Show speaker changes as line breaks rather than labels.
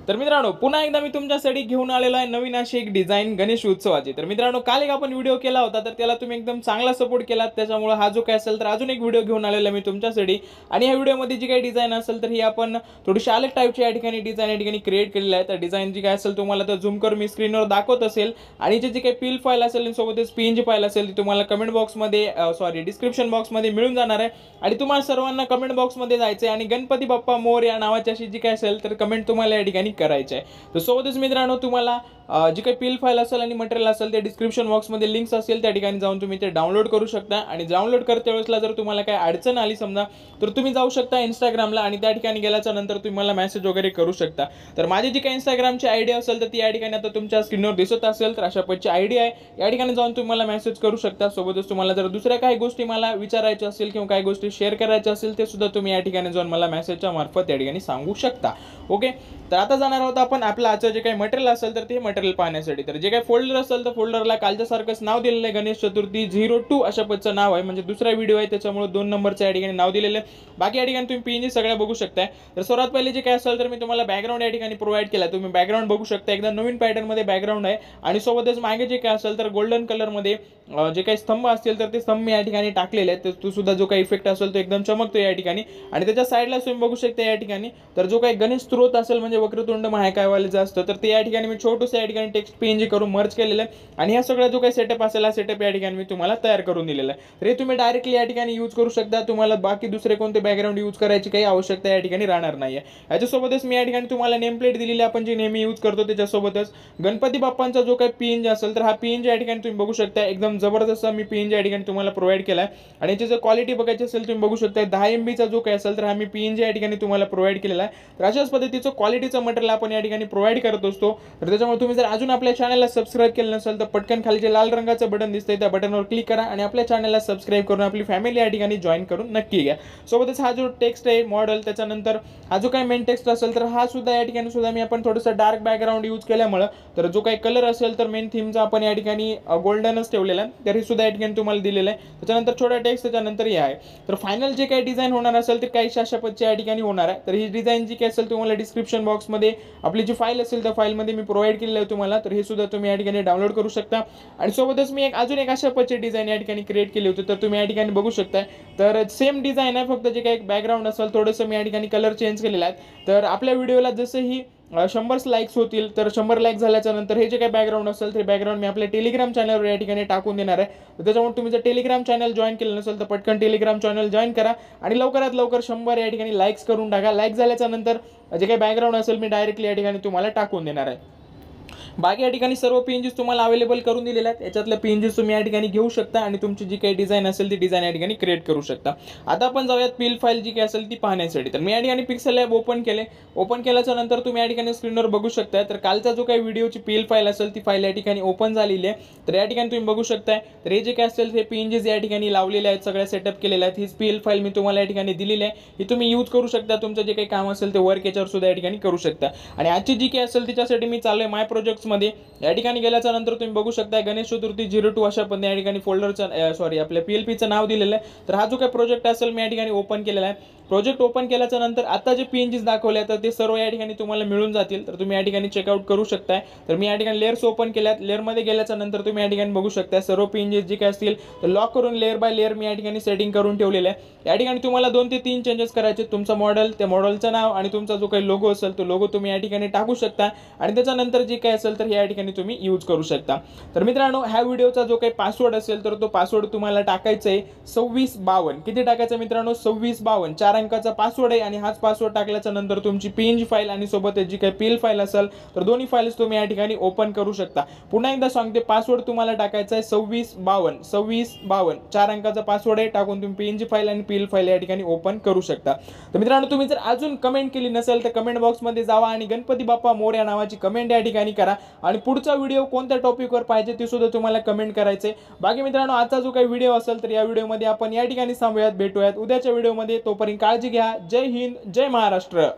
तर मित्रांनो पुन्हा एकदा मी तुमच्यासाठी घेऊन आलेलो आहे नवीन अशी एक डिझाइन गणेश उत्सवाची। तर मित्रांनो काल एक आपण व्हिडिओ केला होता, तर त्याला तुम्ही एकदम चांगला सपोर्ट केलात, त्याच्यामुळे हा जो काय असेल तर अजून एक व्हिडिओ घेऊन आलेलो आहे मी तुमच्यासाठी। आणि या व्हिडिओमध्ये जी काही डिझाइन असेल तर ही आपण थोडीशी अलग टाईपची या ठिकाणी डिझाइन या ठिकाणी क्रिएट केलेली आहे। तर डिझाइन जी काय असेल तुम्हाला तर झूम करून मी स्क्रीनवर दाखवत असेल, आणि जी काही पील फाईल असेल सोबतच पीएनजी फाईल असेल ती तुम्हाला कमेंट बॉक्समध्ये डिस्क्रिप्शन बॉक्समध्ये मिळून जाणार आहे। आणि तुम्हाला सर्वांना कमेंट बॉक्समध्ये जायचं आहे आणि गणपती बाप्पा मोरया नावाची अशी जी काय असेल तर कमेंट तुम्हाला या ठिकाणी करायची आहे। तर सोबतच मित्रांनो तुम्हाला जी काही पील फाईल असेल आणि मटेरियल असेल ते डिस्क्रिप्शन बॉक्समध्ये लिंक्स असेल त्या ठिकाणी जाऊन तुम्ही ते डाउनलोड करू शकता। आणि डाउनलोड करते वेळेसला जर तुम्हाला काही अडचण आली समजा तर तुम्ही जाऊ शकता इंस्टाग्रामला, आणि त्या ठिकाणी गेल्याच्या नंतर तुम्ही मला मेसेज वगैरे करू शकता। तर माझी जी काही इंस्टाग्रामची आयडी असेल तर ती या ठिकाणी आता तुमच्या स्क्रीनवर दिसत असेल, तर अशा पद्धतीची आयडी आहे, या ठिकाणी जाऊन तुम्ही मला मेसेज करू शकता। सोबतच तुम्हाला जर दुसऱ्या काही गोष्टी मला विचारायच्या असेल किंवा काही गोष्टी शेअर करायच्या असेल ते सुद्धा तुम्ही या ठिकाणी जाऊन मला मेसेजच्या मार्फत या ठिकाणी सांगू शकता। ओके, तर आता जाणार आहोत आपण आपलं आजचं जे काही मटेरियल असेल तर ते मटेरियल पाहण्यासाठी। तर जे काही फोल्डर असेल तर फोल्डरला कालच्या सारखंच नाव दिलेलं आहे, गणेश चतुर्थी 02 अशा पद्धतीचं नाव आहे, म्हणजे दुसरा व्हिडिओ आहे त्याच्यामुळे 2 नंबरचं या ठिकाणी नाव दिलेलं आहे। बाकी या ठिकाणी तुम्ही पीएनजी सगळ्या बघू शकताय। तर सर्वात पहिले जे काय असेल तर मी तुम्हाला बॅकग्राऊंड या ठिकाणी प्रोव्हाइड केला, तुम्ही बॅकग्राऊंड बघू शकता, एकदम नवीन पॅटर्न मध्ये बॅकग्राऊंड आहे। आणि सोबतच मागे जे काय असेल तर गोल्डन कलर मध्ये जे काही स्तंभ असतील तर ते स्तंभ या ठिकाणी टाकलेले आहेत, तर तो सुद्धा जो काही इफेक्ट असेल तो एकदम चमकतो या ठिकाणी। आणि त्याच्या साईडला तुम्ही बघू शकता या ठिकाणी तर जो काही गणेश स्त्रोत असेल म्हणजे वक्रतुंड महाकायवाले जे असतं तर ते या ठिकाणी मी छोटंसं या ठिकाणी टेक्स्ट पीएनजी करून मर्ज केलेलं आहे। आणि हा सगळा जो काही सेटअप असेल हा सेटअप या ठिकाणी मी तुम्हाला तयार करून दिलेला आहे। तर हे तुम्ही डायरेक्टली या ठिकाणी यूज करू शकता, तुम्हाला बाकी दुसरे कोणते बॅकग्राऊंड यूज करायची काही आवश्यकता या ठिकाणी राहणार नाहीये। याच्यासोबतच मी या ठिकाणी तुम्हाला नेम प्लेट दिलेली आपण जी नेहमी यूज करतो, त्याच्यासोबतच गणपती बाप्पांचा जो काही पीएनजी असेल तर हा पीएनजी या ठिकाणी तुम्ही बघू शकता, एकदम जबरदस्त मी पीएनजी या ठिकाणी तुम्हाला प्रोव्हाइड केला आहे। आणि याची जर क्वालिटी बघायची असेल तुम्ही बघू शकता 10 MB चा जो काही असेल तर हा मी पीएनजी या ठिकाणी तुम्हाला प्रोव्हाइड केलेला आहे। तर अशाच पद्धतीचं क्वालिटीचं मटेरियल आपण या ठिकाणी प्रोव्हाइड करत असतो। तर त्याच्यामुळे तुम्ही जर अजून आपल्या चॅनलला सबस्क्राइब केलं नसेल तर पटकन खाली जे लाल रंगाचं बटन दिसतंय त्या बटनवर क्लिक करा आणि आपल्या चॅनलला सबस्क्राइब करून आपली फॅमिली या ठिकाणी जॉईन करून नक्की घ्या। सोबतच हा जो टेक्स्ट आहे मॉडेल, त्याच्यानंतर हा जो काही मेन टेक्स्ट असेल तर हा सुद्धा या ठिकाणी सुद्धा मी आपण थोडंसं डार्क बॅकग्राऊंड यूज केल्यामुळे तर जो काही कलर असेल तर मेन थीमचा आपण या ठिकाणी गोल्डनच ठेवलेला आहे, तर हे सुद्धा या ठिकाणी तुम्हाला दिलेलं आहे। त्याच्यानंतर छोटा टेक्स्ट, त्याच्यानंतर हे आहे। तर फायनल जे काही डिझाइन होणार असेल तर काही अशा पद्धतीची या ठिकाणी होणार आहे। तर ही डिझाइन जी काही असेल तुम्हाला डिस्क्रिप्शन बॉक्समध्ये आपली जी फाईल असेल त्या फाईलमध्ये मी प्रोव्हाइड केलेलं आहे तुम्हाला, तर हे सुद्धा तुम्ही या ठिकाणी डाउनलोड करू शकता। आणि सोबतच मी अजून एक अशा पद्धतीची डिझाइन या ठिकाणी क्रिएट केली होती, तर तुम्ही या ठिकाणी बघू शकता। तर सेम डिझाइन आहे, फक्त जे काही बॅकग्राऊंड असेल थोडंसं मी या ठिकाणी कलर चेंज केलेला आहे। तर आपल्या व्हिडिओला जसं ही 100 लाईक्स होतील तर 100 लाईक झाल्याच्या नंतर हे जे काही बॅकग्राऊंड असेल ते बॅकग्राऊंड मी आपल्या टेलिग्राम चॅनलवर या ठिकाणी टाकून देणार आहे। तर त्याच्यामुळे तुम्ही जर टेलिग्राम चॅनल जॉईन केलं नसेल तर पटकन टेलिग्राम चॅनल जॉईन करा आणि लवकरात लवकर 100 या ठिकाणी लाईक्स करून टाका। लाईक झाल्याच्या नंतर जे काही बॅकग्राऊंड असेल मी डायरेक्टली या ठिकाणी तुम्हाला टाकून देणार आहे। बाकी या ठिकाणी सर्व पीएनजीज तुम्हाला अवेलेबल करून दिलेल्या आहेत, याच्यातल्या पीएनजीज तुम्ही या ठिकाणी घेऊ शकता आणि तुमची जी काही डिझाइन असेल ती डिझाइन या ठिकाणी क्रिएट करू शकता। आता आपण जाऊयात पील फाईल जी काही असेल ती पाहण्यासाठी। तर मी या ठिकाणी पिक्सेल लॅब ओपन केले, ओपन केल्याच्या नंतर तुम्ही या ठिकाणी स्क्रीनवर बघू शकता। तर कालचा जो काही व्हिडिओची पील फाईल असेल ती फाईल या ठिकाणी ओपन झालेली आहे। तर या ठिकाणी तुम्ही बघू शकता, तर हे जे काय असेल ते पीएनजीज या ठिकाणी लावलेले आहेत, सगळ्या सेटअप केलेले आहेत। हीच पील फाईल मी तुम्हाला या ठिकाणी दिलेली आहे, ही तुम्ही यूज करू शकता, तुमचं जे काही काम असेल ते वर्क याच्यावर सुद्धा या ठिकाणी करू शकता। आणि आजची जी काही असेल तिच्यासाठी मी चाललोय माय प्रोजेक्ट्समध्ये, या ठिकाणी गेल्याच्या नंतर तुम्ही बघू शकता गणेश चतुर्थी 02 अशा पद्धतीने या ठिकाणी फोल्डरचं आपल्या पीएलपीचं नाव दिलेलं आहे। तर हा जो काही प्रोजेक्ट असेल मी या ठिकाणी ओपन केलेला आहे। प्रोजेक्ट ओपन केल्याच्या नंतर आता जे पीएनजीज दाखवले तर ते सर्व या ठिकाणी तुम्हाला मिळून जातील, तर तुम्ही या ठिकाणी चेकआउट करू शकताय। तर मी या ठिकाणी लेयर्स ओपन केल्यात, लेअरमध्ये गेल्याच्या नंतर तुम्ही या ठिकाणी बघू शकता सर्व पीएनजीज जे काय असतील तर लॉक करून लेअर बाय लेअर मी या ठिकाणी सेटिंग करून ठेवलेलं आहे। या ठिकाणी तुम्हाला 2 ते 3 चेंजेस करायचे, तुमचा मॉडेल, त्या मॉडेलचं नाव आणि तुमचा जो काही लोगो असेल तो लोगो तुम्ही या ठिकाणी टाकू शकता आणि त्याच्यानंतर जे काय असेल तर या ठिकाणी तुम्ही यूज करू शकता। तर मित्रांनो ह्या व्हिडिओचा जो काही पासवर्ड असेल तर तो पासवर्ड तुम्हाला टाकायचा आहे 2652। किती टाकायचं मित्रांनो? 2652 4 अंकाचा पासवर्ड आहे। आणि हाच पासवर्ड टाकल्याच्या नंतर तुमची पीएनजी फाईल आणि सोबत जी काही पीएल फाईल असेल तर दोन्ही फाईल्स तुम्ही या ठिकाणी ओपन करू शकता। पुन्हा एकदा सांगते, पासवर्ड तुम्हाला टाकायचा आहे 2652 4 अंकाचा पासवर्ड आहे, टाकून तुम्ही पीएनजी फाईल आणि पीएल फाईल या ठिकाणी ओपन करू शकता। तर मित्रांनो तुम्ही जर अजून कमेंट केली नसेल तर कमेंट बॉक्समध्ये जावा आणि गणपती बाप्पा मोरया नावाची कमेंट या ठिकाणी करा आणि पुढचा व्हिडिओ कोणत्या टॉपिकवर पाहिजे ते सुद्धा तुम्हाला कमेंट करायचे। बाकी मित्रांनो आजचा जो काही व्हिडिओ असेल तर या व्हिडिओमध्ये आपण या ठिकाणी थांबूयात, भेटूयात उद्याच्या व्हिडिओमध्ये। तोपर्यंत काळजी घ्या। जय हिंद, जय महाराष्ट्र।